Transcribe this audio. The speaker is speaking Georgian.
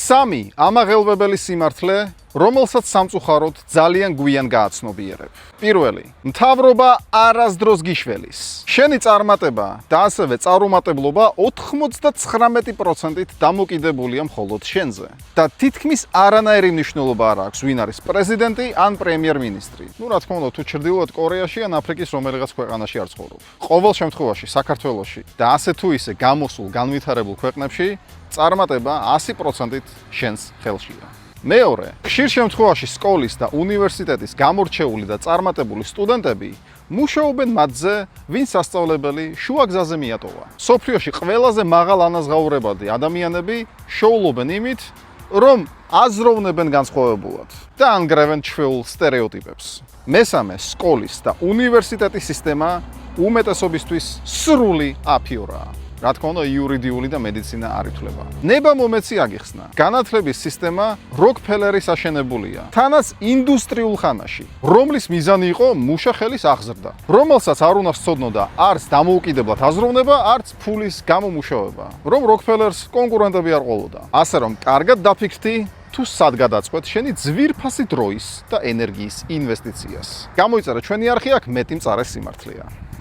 სამი ამაღელვებელი სიმართლე, რომელსაც სამწუხაროდ ძალიან გვიან გააცნობიერებ. პირველი, მთავრობა არასდროს გიშველის. შენი წარმატება და ასევე წარუმატებლობა 99%-ით დამოკიდებულია მხოლოდ შენზე. და თითქმის არანაირი მნიშვნელობა არ აქვს, ვინ არის პრეზიდენტი ან პრემიერ-მინისტრი. რა თქმა უნდა, თუ ჩრდილოეთ კორეაში ან აფრიკის რომელიღაც ქვეყანაში არ ცხოვრობ. ყოველ შემთხვევაში, საქართველოში და ასე თუ ისე გამოსულ განვითარებულ ქვეყნებში წარმატება 100%-ით შენს ხელშია. მეორე, ხშირ შემთხვევაში სკოლის და უნივერსიტეტის გამორჩეული და წარმატებული სტუდენტები მუშაობენ მათზე, ვინც სასწავლებელი შუაგზაზე მიატოვა. სოფლიოში ყველაზე მაღალ ანაზღაურებადი ადამიანები შოულობენ იმით, რომ აზროვნებენ განსხვავებულად და ანგრევენ ჩვეულ სტერეოტიპებს. მესამე, სკოლის და უნივერსიტეტის სისტემა უმეტესობისთვის სრული აფიორაა. რა თქმა უნდა, იურიდიული და მედიცინა არ ითვლება. ნება მომეცი აგიხსნა. განათლების სისტემა როკფელერის აშენებულია, თანაც ინდუსტრიულ ხანაში, რომლის მიზანი იყო მუშა ხელის აღზრდა, რომელსაც არ უნდა სცოდნოდა არც დამოუკიდებლად აზროვნება, არც ფულის გამომუშავება, რომ როკფელერს კონკურენტები არ ყოლოდა. ასე რომ, კარგად დაფიქრდი, თუ სად გადაწყვეტ შენი ძვირფასი დროის და ენერგიის ინვესტიციას. გამოიწერე ჩვენი არხი, აქ მეტი მწარე სიმართლეა.